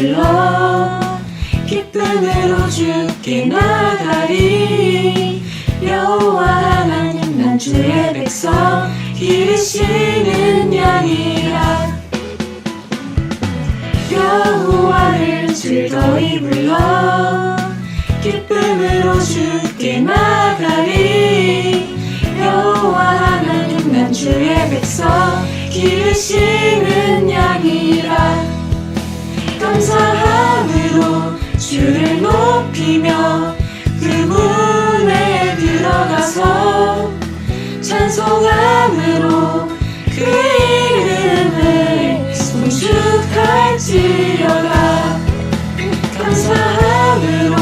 불러 기쁨으로 주께 나가리. 여호와 하나님 난 주의 백성 기르시는 양이라. 여호와를 즐거이 불러 기쁨으로 주께 나가리. 여호와 하나님 난 주의 백성 기르시는 양이라. 감사함으로 주를 높이며 그 문에 들어가서 찬송함으로 그 이름을 송축할지어다. 감사함으로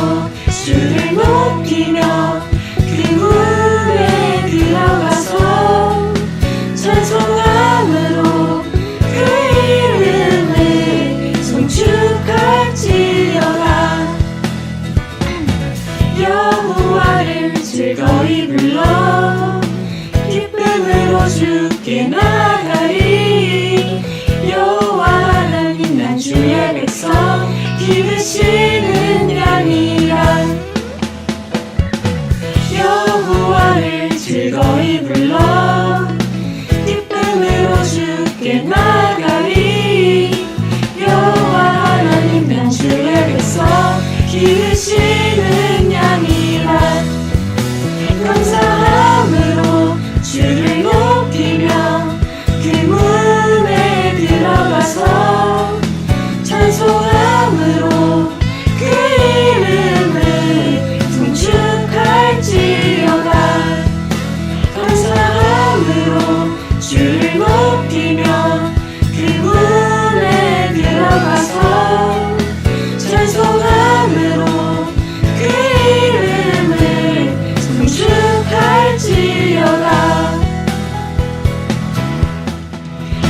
주를 높이며 그 문에 들어가서 찬송함으로 그 이름을 송축할지어다. 여호와를 즐거이 불러 기쁨으로 주께 나가리. 여호와 하나님 난 주의 백성 기르시는 양이라. 여호와를 즐거이 불러 기쁨으로 주께 나가리. 여호와 하나님 난 주의 백성 기르시는 양이라. 감사함으로 주를 높이며 그 문에 들어가서 찬송함으로 그 이름을 송축할지어다. 감사함으로 주를 높이며 그 문에 들어가서 찬송함으로 그 이름을 송축할지어다.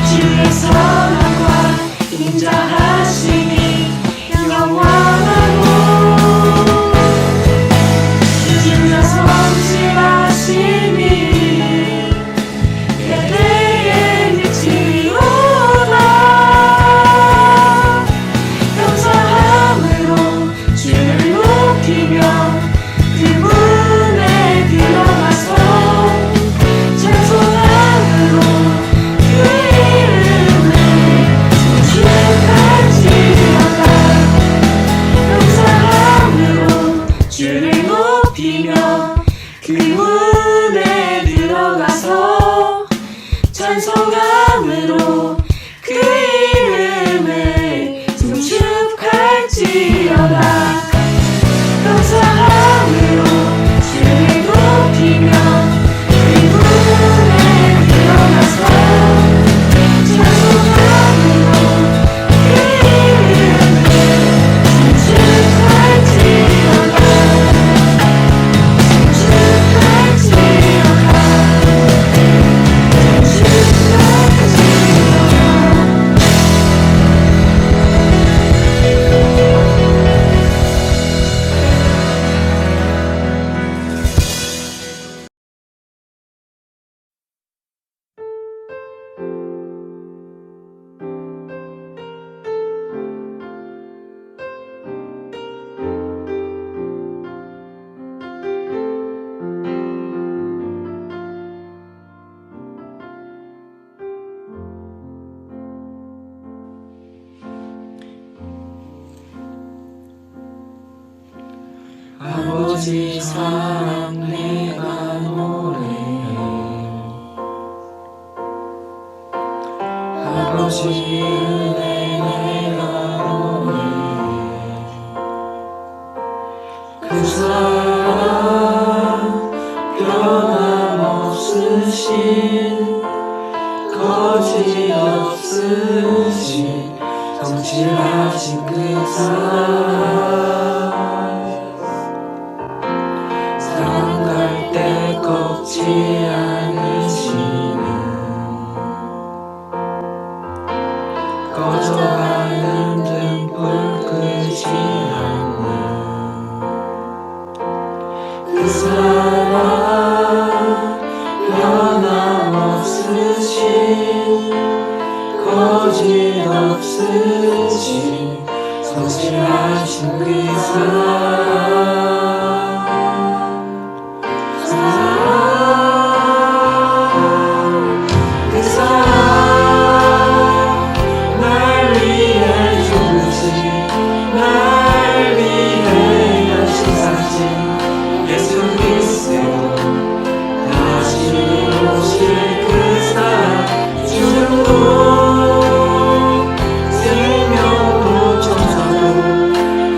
주의 선함과 인자하심이 영원하고 주의 성실하심이 대대에 미치리로다. 감사함으로 주를 높이며 그 문에 들어가서 찬송함으로 그 이름을 송축할지어다. 감사함으로 주를 높이며 그 문에 들어가서 찬송함으로 그 이름을 송축할지어다. 감사함으로 주를 높이며 그 문에 들어가서 찬송함으로 그 이름을 송축할지어다. 아버지 사랑 내가 노래해. 아버지 은혜 내가 노래해. 그 사랑 변함없으신 거짓없으신 성실하신 그 사랑 때 꺾지 않으시는 꺼져가는 등불 끄지 않는 그 사랑 변함없으신 거짓없으신 성실하신 그 날 위해 죽으신 날 위해 열심하신 예수 그리스도 다시 오실 그 사랑 주님도 생명도 천사도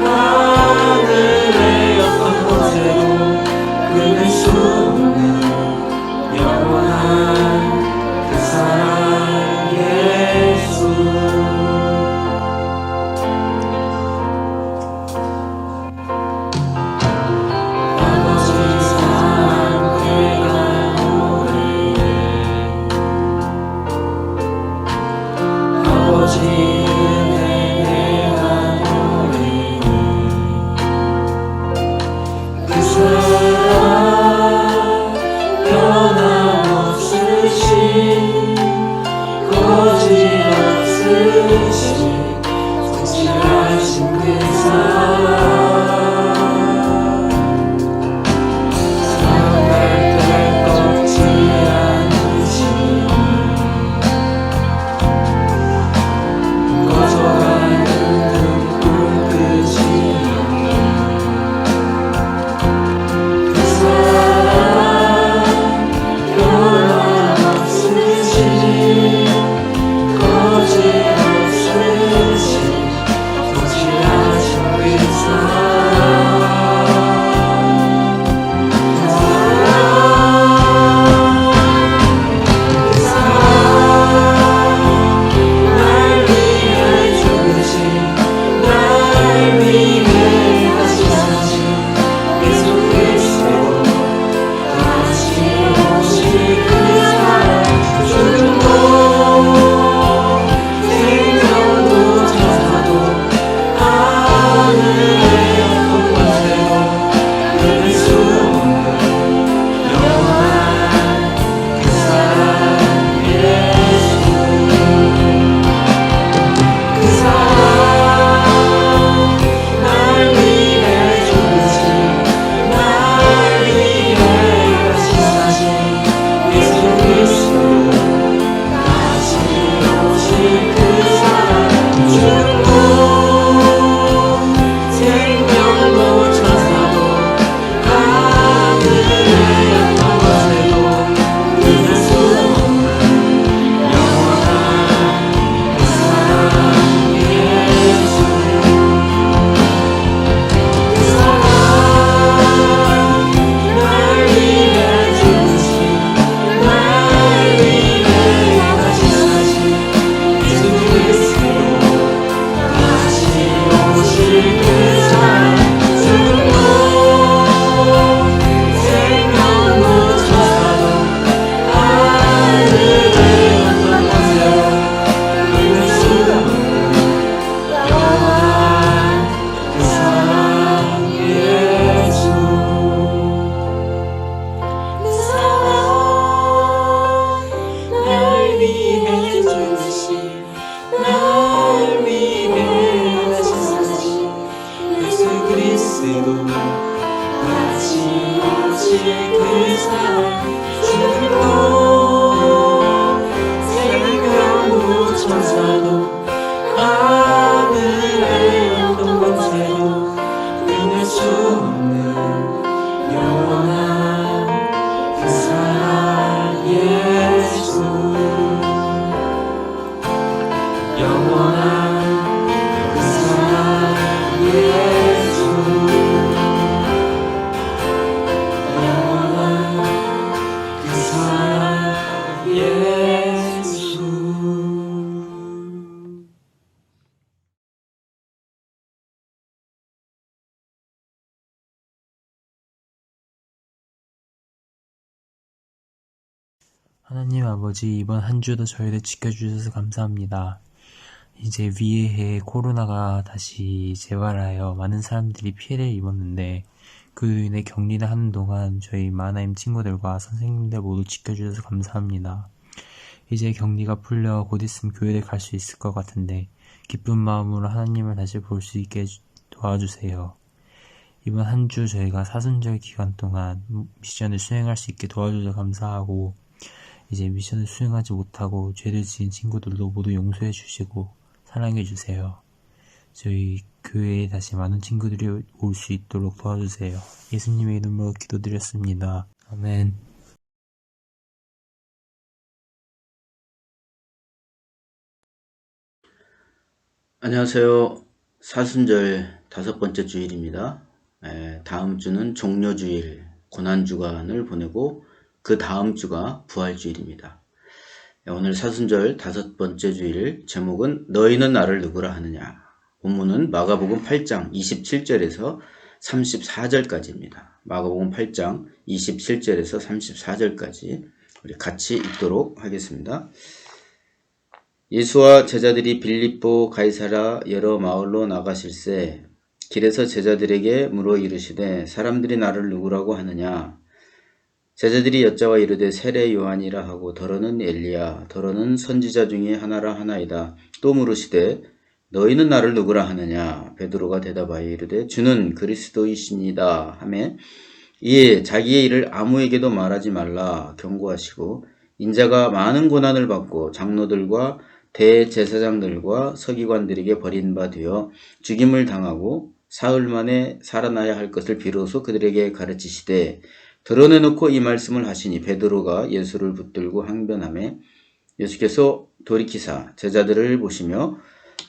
하늘의 어떤 곳에도 끊을 수 없는 영원한 그 사랑 예수 아버지 은혜 내가 노래해 그 사랑 변함없으신 거짓없으신 성실하신 그 사랑 사랑할 때 꺾지 않으신 꺼져가는 등불끝이 그 사랑 변함없으신 거짓없으신 성실하신 그 사랑 날 위해 죽으신 날 위해 다시 사신 예수 그리스도 다시 오실 그 사랑 죽음도 생명도 천사도 하늘의 어떤 곳에도 끊을 수 없는 영원한 그 사랑 예수 그 사랑 날 위해 죽으신 날 위해 다시 사신 예수 그리스도 다시 오실 그 사랑 죽음도 생명도 천사도 하늘의 어떤 곳에도 끊을 수 없는 영원한 그 사랑 예수 그 사랑 날 위해 죽으신 날 위해 다시 사신 예수 그리스도 다시 오실 그 사랑 죽음도 생명도 천사도 하늘의 어떤 곳에도 끊을 수 없는 영원한 그 사랑 예수 그 사랑 날 위해 죽으신 날 위해 다시 사신 예수 그리스도 다시 오실 그 사랑 죽음도 생명도 천사도 하늘의 어떤 곳에도 끊을 수 없는 영원한 그 사랑 예수 영원한 그 사랑 예수 영원한 그 사랑 예수 하나님 아버지, 이번 한 주도 저희를 지켜주셔서 감사합니다. 이제 위해에 코로나가 다시 재발하여 많은 사람들이 피해를 입었는데 그로 인해 격리를 하는 동안 저희 마나임 친구들과 선생님들 모두 지켜주셔서 감사합니다. 이제 격리가 풀려 곧 있으면 교회를 갈 수 있을 것 같은데 기쁜 마음으로 하나님을 다시 볼 수 있게 도와주세요. 이번 한 주 저희가 사순절 기간 동안 미션을 수행할 수 있게 도와줘서 감사하고, 이제 미션을 수행하지 못하고 죄를 지은 친구들도 모두 용서해 주시고 사랑해 주세요. 저희 교회에 다시 많은 친구들이 올 수 있도록 도와주세요. 예수님의 이름으로 기도드렸습니다. 아멘. 안녕하세요. 사순절 5번째 주일입니다. 다음 주는 종료주일, 고난주간을 보내고 그 다음 주가 부활주일입니다. 오늘 사순절 5번째 주일 제목은 너희는 나를 누구라 하느냐. 본문은 마가복음 8장 27절에서 34절까지입니다. 마가복음 8장 27절에서 34절까지 우리 같이 읽도록 하겠습니다. 예수와 제자들이 빌립보 가이사랴 여러 마을로 나가실새 길에서 제자들에게 물어 이르시되 사람들이 나를 누구라고 하느냐. 제자들이 여짜와 이르되 세례 요한이라 하고 더러는 엘리야 더러는 선지자 중에 하나라 하나이다. 또 물으시되 너희는 나를 누구라 하느냐. 베드로가 대답하여 이르되 주는 그리스도이시니이다 하매 이에 자기의 일을 아무에게도 말하지 말라 경고하시고 인자가 많은 고난을 받고 장로들과 대제사장들과 서기관들에게 버린 바 되어 죽임을 당하고 사흘 만에 살아나야 할 것을 비로소 그들에게 가르치시되 드러내놓고 이 말씀을 하시니 베드로가 예수를 붙들고 항변하매 예수께서 돌이키사 제자들을 보시며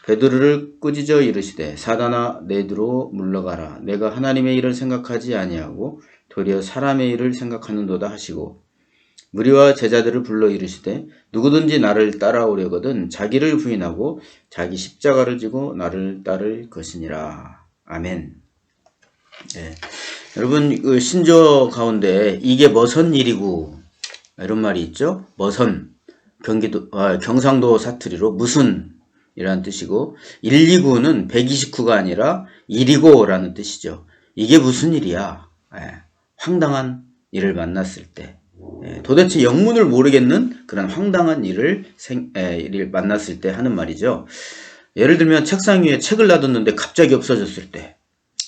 베드로를 꾸짖어 이르시되 사단아 내두로 물러가라. 내가 하나님의 일을 생각하지 아니하고 도리어 사람의 일을 생각하는도다 하시고 무리와 제자들을 불러 이르시되 누구든지 나를 따라오려거든 자기를 부인하고 자기 십자가를 지고 나를 따를 것이니라. 아멘. 네. 여러분 그 신조 가운데 이게 머선 일이고 이런 말이 있죠. 머선 경상도 사투리로 무슨 이라는 뜻이고 129는 129가 아니라 129라는 뜻이죠. 이게 무슨 일이야. 황당한 일을 만났을 때 도대체 영문을 모르겠는 그런 황당한 일을 만났을 때 하는 말이죠. 예를 들면 책상 위에 책을 놔뒀는데 갑자기 없어졌을 때,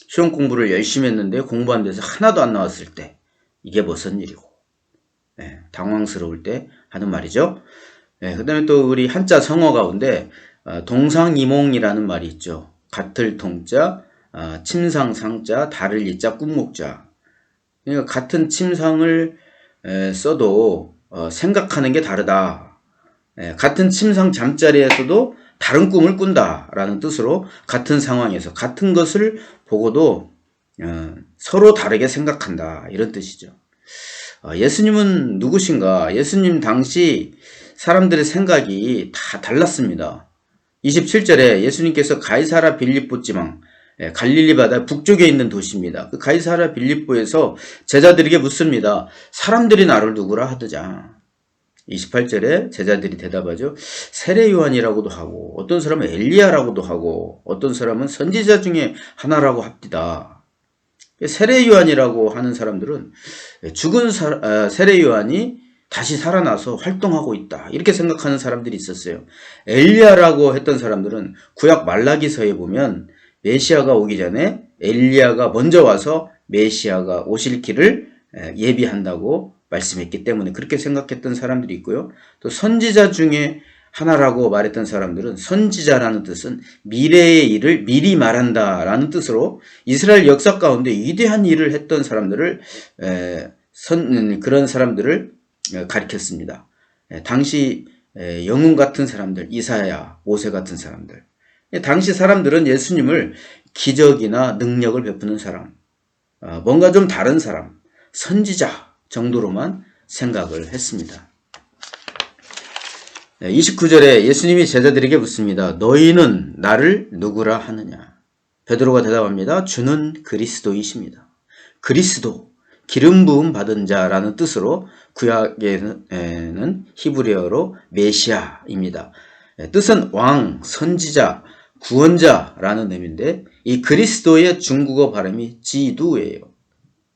시험 공부를 열심히 했는데 공부한 데서 하나도 안 나왔을 때, 이게 무슨 일이고 당황스러울 때 하는 말이죠. 그 다음에 또 우리 한자 성어 가운데 동상이몽이라는 말이 있죠. 같을 통자, 침상 상자, 다를 이자, 꿈목자. 그러니까 같은 침상을 써도 생각하는 게 다르다. 같은 침상 잠자리에서도 다른 꿈을 꾼다 라는 뜻으로 같은 상황에서 같은 것을 보고도 서로 다르게 생각한다 이런 뜻이죠. 예수님은 누구신가? 예수님 당시 사람들의 생각이 다 달랐습니다. 27절에 예수님께서 가이사랴 빌립보 지방 갈릴리 바다 북쪽에 있는 도시입니다. 그 가이사랴 빌립보에서 제자들에게 묻습니다. 사람들이 나를 누구라 하더자. 28절에 제자들이 대답하죠. 세례 요한이라고도 하고 어떤 사람은 엘리야라고도 하고 어떤 사람은 선지자 중에 하나라고 합디다. 세례 요한이라고 하는 사람들은 죽은 세례 요한이 다시 살아나서 활동하고 있다 이렇게 생각하는 사람들이 있었어요. 엘리야라고 했던 사람들은 구약 말라기서에 보면 메시아가 오기 전에 엘리야가 먼저 와서 메시아가 오실 길을 예비한다고 말씀했기 때문에 그렇게 생각했던 사람들이 있고요. 또 선지자 중에 하나라고 말했던 사람들은 선지자라는 뜻은 미래의 일을 미리 말한다 라는 뜻으로 이스라엘 역사 가운데 위대한 일을 했던 사람들을 그런 사람들을 가리켰습니다. 당시 영웅 같은 사람들, 이사야, 모세 같은 사람들. 당시 사람들은 예수님을 기적이나 능력을 베푸는 사람, 뭔가 좀 다른 사람, 선지자 정도로만 생각을 했습니다. 29절에 예수님이 제자들에게 묻습니다. 너희는 나를 누구라 하느냐? 베드로가 대답합니다. 주는 그리스도이십니다. 그리스도, 기름 부음 받은 자라는 뜻으로 구약에는 히브리어로 메시아입니다. 뜻은 왕, 선지자, 구원자라는 의미인데 이 그리스도의 중국어 발음이 지두예요.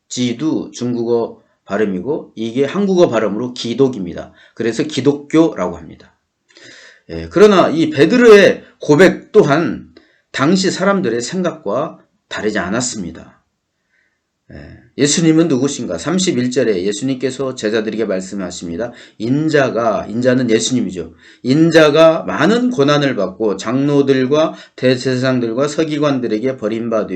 지두 중국어 발음이고 이게 한국어 발음으로 기독입니다. 그래서 기독교라고 합니다. 그러나 이 베드로의 고백 또한 당시 사람들의 생각과 다르지 않았습니다. 예수님은 누구신가? 31절에 예수님께서 제자들에게 말씀하십니다. 인자는 예수님이죠. 인자가 많은 고난을 받고 장로들과 대제사장들과 서기관들에게 버림받아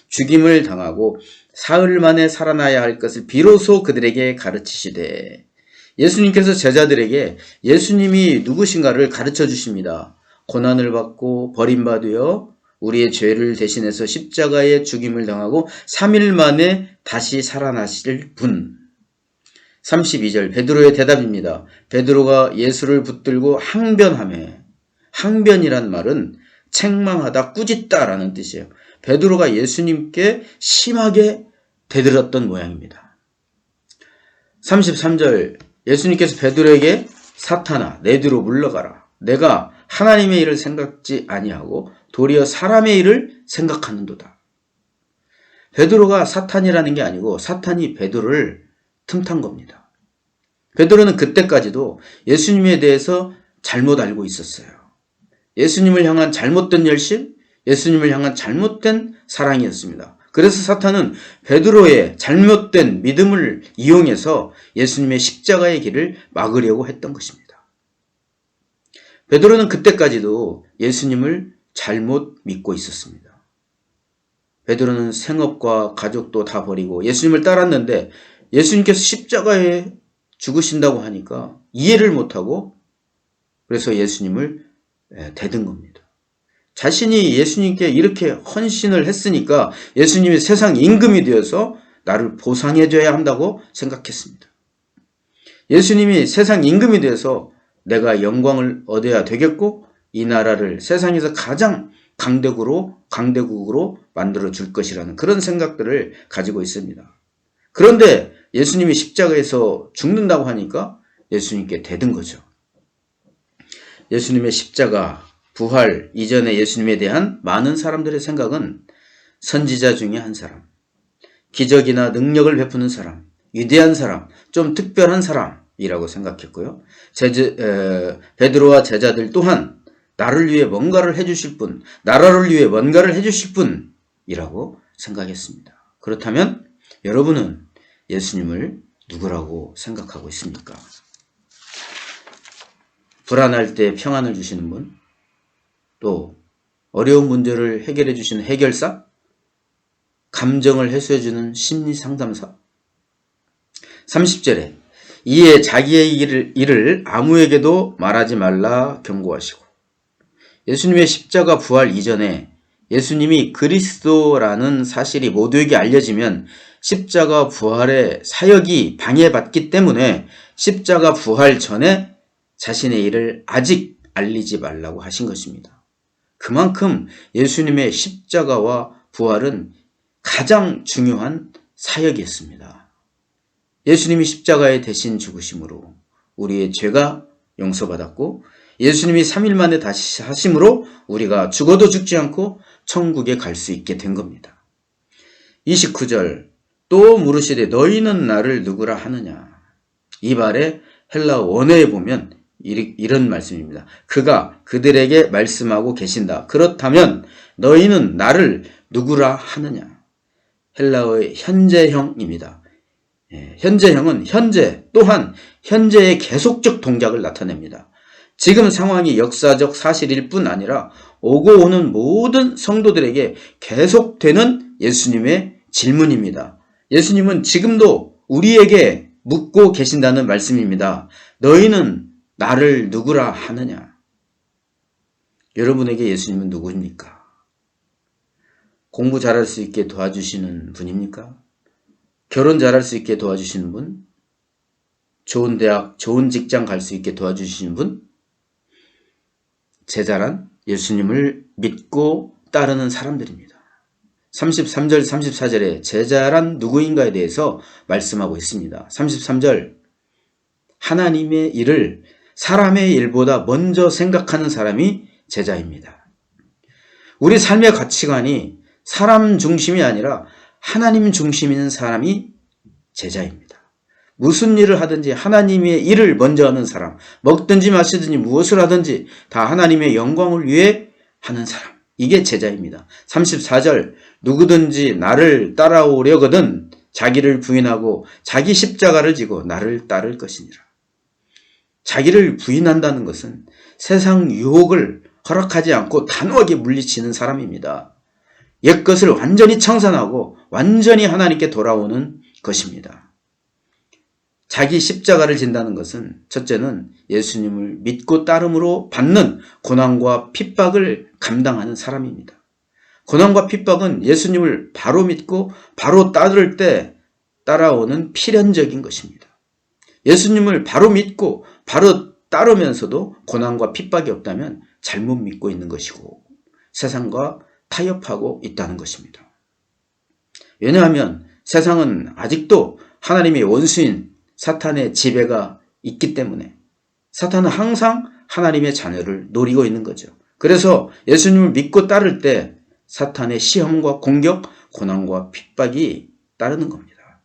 죽임을 당하고 사흘 만에 살아나야 할 것을 비로소 그들에게 가르치시되, 예수님께서 제자들에게 예수님이 누구신가를 가르쳐 주십니다. 고난을 받고 버림받아 우리의 죄를 대신해서 십자가에 죽임을 당하고 3일 만에 다시 살아나실 분. 32절 베드로의 대답입니다. 베드로가 예수를 붙들고 항변하매, 항변이란 말은 책망하다, 꾸짖다라는 뜻이에요. 베드로가 예수님께 심하게 대들었던 모양입니다. 33절 예수님께서 베드로에게 사탄아 내 뒤로 물러가라. 내가 하나님의 일을 생각지 아니하고 도리어 사람의 일을 생각하는도다. 베드로가 사탄이라는 게 아니고 사탄이 베드로를 틈탄 겁니다. 베드로는 그때까지도 예수님에 대해서 잘못 알고 있었어요. 예수님을 향한 잘못된 열심, 예수님을 향한 잘못된 사랑이었습니다. 그래서 사탄은 베드로의 잘못된 믿음을 이용해서 예수님의 십자가의 길을 막으려고 했던 것입니다. 베드로는 그때까지도 예수님을 잘못 믿고 있었습니다. 베드로는 생업과 가족도 다 버리고 예수님을 따랐는데 예수님께서 십자가에 죽으신다고 하니까 이해를 못하고 그래서 예수님을 대든 겁니다. 자신이 예수님께 이렇게 헌신을 했으니까 예수님이 세상 임금이 되어서 나를 보상해줘야 한다고 생각했습니다. 예수님이 세상 임금이 되어서 내가 영광을 얻어야 되겠고 이 나라를 세상에서 가장 강대국으로 만들어 줄 것이라는 그런 생각들을 가지고 있습니다. 그런데 예수님이 십자가에서 죽는다고 하니까 예수님께 대든 거죠. 예수님의 십자가, 부활 이전에 예수님에 대한 많은 사람들의 생각은 선지자 중에 한 사람, 기적이나 능력을 베푸는 사람, 위대한 사람, 좀 특별한 사람이라고 생각했고요. 베드로와 제자들 또한 나를 위해 뭔가를 해주실 분, 나라를 위해 뭔가를 해주실 분이라고 생각했습니다. 그렇다면 여러분은 예수님을 누구라고 생각하고 있습니까? 불안할 때 평안을 주시는 분, 또 어려운 문제를 해결해 주시는 해결사, 감정을 해소해 주는 심리 상담사. 30절에 이에 자기의 일을 아무에게도 말하지 말라 경고하시고, 예수님의 십자가 부활 이전에 예수님이 그리스도라는 사실이 모두에게 알려지면 십자가 부활의 사역이 방해받기 때문에 십자가 부활 전에 자신의 일을 아직 알리지 말라고 하신 것입니다. 그만큼 예수님의 십자가와 부활은 가장 중요한 사역이었습니다. 예수님이 십자가에 대신 죽으심으로 우리의 죄가 용서받았고 예수님이 3일 만에 다시 하심으로 우리가 죽어도 죽지 않고 천국에 갈 수 있게 된 겁니다. 29절 또 물으시되 너희는 나를 누구라 하느냐. 이 말에 헬라 원어에 보면 이런 말씀입니다. 그가 그들에게 말씀하고 계신다. 그렇다면 너희는 나를 누구라 하느냐. 헬라어의 현재형입니다. 현재형은 현재 또한 현재의 계속적 동작을 나타냅니다. 지금 상황이 역사적 사실일 뿐 아니라 오고 오는 모든 성도들에게 계속되는 예수님의 질문입니다. 예수님은 지금도 우리에게 묻고 계신다는 말씀입니다. 너희는 나를 누구라 하느냐? 여러분에게 예수님은 누구입니까? 공부 잘할 수 있게 도와주시는 분입니까? 결혼 잘할 수 있게 도와주시는 분? 좋은 대학, 좋은 직장 갈 수 있게 도와주시는 분? 제자란 예수님을 믿고 따르는 사람들입니다. 33절, 34절에 제자란 누구인가에 대해서 말씀하고 있습니다. 33절 하나님의 일을 사람의 일보다 먼저 생각하는 사람이 제자입니다. 우리 삶의 가치관이 사람 중심이 아니라 하나님 중심인 사람이 제자입니다. 무슨 일을 하든지 하나님의 일을 먼저 하는 사람, 먹든지 마시든지 무엇을 하든지 다 하나님의 영광을 위해 하는 사람. 이게 제자입니다. 34절 누구든지 나를 따라오려거든 자기를 부인하고 자기 십자가를 지고 나를 따를 것이니라. 자기를 부인한다는 것은 세상 유혹을 허락하지 않고 단호하게 물리치는 사람입니다. 옛것을 완전히 청산하고 완전히 하나님께 돌아오는 것입니다. 자기 십자가를 진다는 것은 첫째는 예수님을 믿고 따름으로 받는 고난과 핍박을 감당하는 사람입니다. 고난과 핍박은 예수님을 바로 믿고 바로 따를 때 따라오는 필연적인 것입니다. 예수님을 바로 믿고 바로 따르면서도 고난과 핍박이 없다면 잘못 믿고 있는 것이고 세상과 타협하고 있다는 것입니다. 왜냐하면 세상은 아직도 하나님의 원수인 사탄의 지배가 있기 때문에 사탄은 항상 하나님의 자녀를 노리고 있는 거죠. 그래서 예수님을 믿고 따를 때 사탄의 시험과 공격, 고난과 핍박이 따르는 겁니다.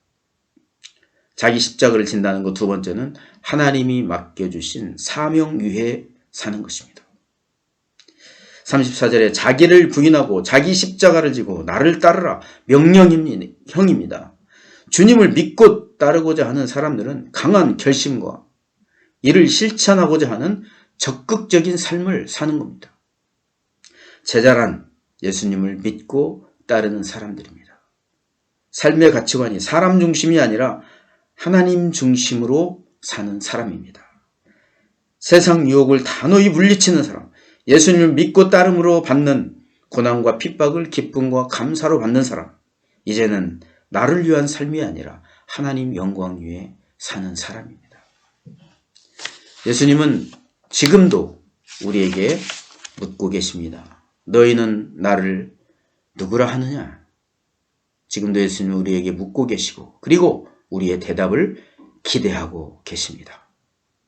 자기 십자가를 진다는 것 두 번째는 하나님이 맡겨주신 사명 위에 사는 것입니다. 34절에 자기를 부인하고 자기 십자가를 지고 나를 따르라 명령형입니다. 주님을 믿고 따르고자 하는 사람들은 강한 결심과 이를 실천하고자 하는 적극적인 삶을 사는 겁니다. 제자란 예수님을 믿고 따르는 사람들입니다. 삶의 가치관이 사람 중심이 아니라 하나님 중심으로 사는 사람입니다. 세상 유혹을 단호히 물리치는 사람, 예수님을 믿고 따름으로 받는 고난과 핍박을 기쁨과 감사로 받는 사람, 이제는 나를 위한 삶이 아니라 하나님 영광 위에 사는 사람입니다. 예수님은 지금도 우리에게 묻고 계십니다. 너희는 나를 누구라 하느냐? 지금도 예수님은 우리에게 묻고 계시고 그리고 우리의 대답을 기대하고 계십니다.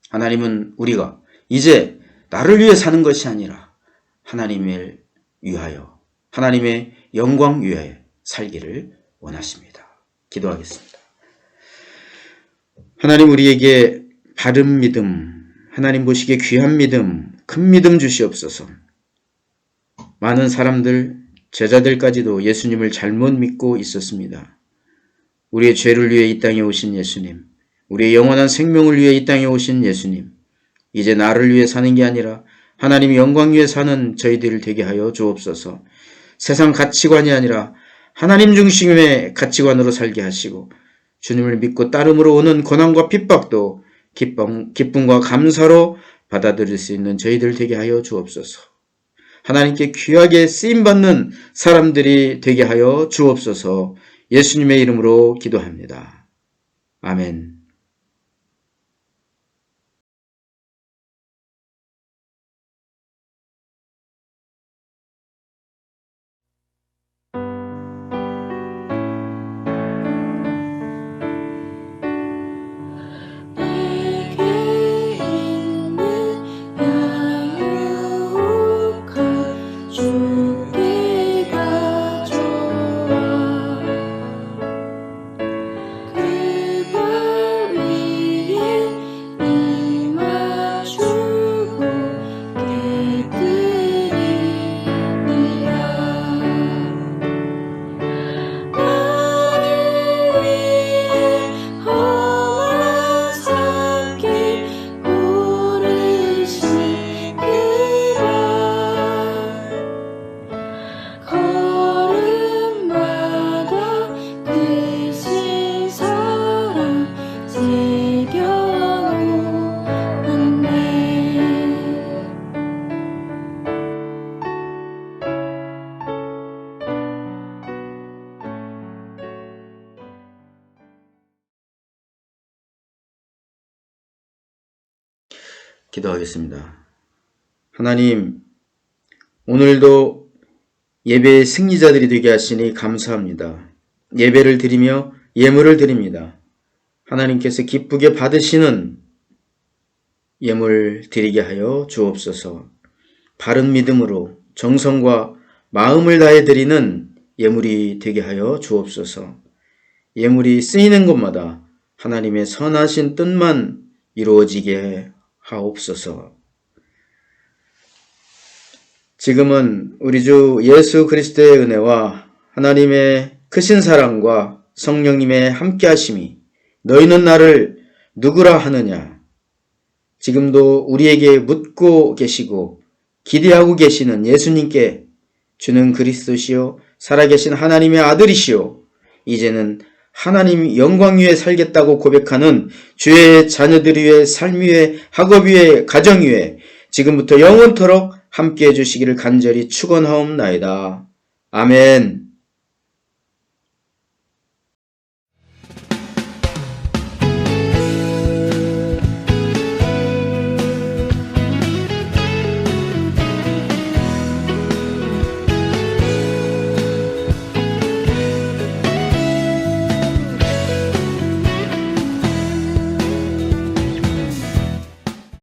하나님은 우리가 이제 나를 위해 사는 것이 아니라 하나님을 위하여 하나님의 영광 위하여 살기를 원하십니다. 기도하겠습니다. 하나님 우리에게 바른 믿음, 하나님 보시기에 귀한 믿음, 큰 믿음 주시옵소서. 많은 사람들, 제자들까지도 예수님을 잘못 믿고 있었습니다. 우리의 죄를 위해 이 땅에 오신 예수님, 우리의 영원한 생명을 위해 이 땅에 오신 예수님, 이제 나를 위해 사는 게 아니라 하나님의 영광 위에 사는 저희들 되게 하여 주옵소서. 세상 가치관이 아니라 하나님 중심의 가치관으로 살게 하시고 주님을 믿고 따름으로 오는 고난과 핍박도 기쁨과 감사로 받아들일 수 있는 저희들 되게 하여 주옵소서. 하나님께 귀하게 쓰임받는 사람들이 되게 하여 주옵소서. 예수님의 이름으로 기도합니다. 아멘. 기도하겠습니다. 하나님, 오늘도 예배의 승리자들이 되게 하시니 감사합니다. 예배를 드리며 예물을 드립니다. 하나님께서 기쁘게 받으시는 예물 드리게 하여 주옵소서. 바른 믿음으로 정성과 마음을 다해 드리는 예물이 되게 하여 주옵소서. 예물이 쓰이는 곳마다 하나님의 선하신 뜻만 이루어지게 하옵소서. 지금은 우리 주 예수 그리스도의 은혜와 하나님의 크신 사랑과 성령님의 함께하심이 너희는 나를 누구라 하느냐? 지금도 우리에게 묻고 계시고 기대하고 계시는 예수님께 주는 그리스도시요 살아계신 하나님의 아들이시요 이제는 하나님 영광 위에 살겠다고 고백하는 주의 자녀들 위에 삶 위에 학업 위에 가정 위에 지금부터 영원토록 함께해 주시기를 간절히 축원하옵나이다. 아멘.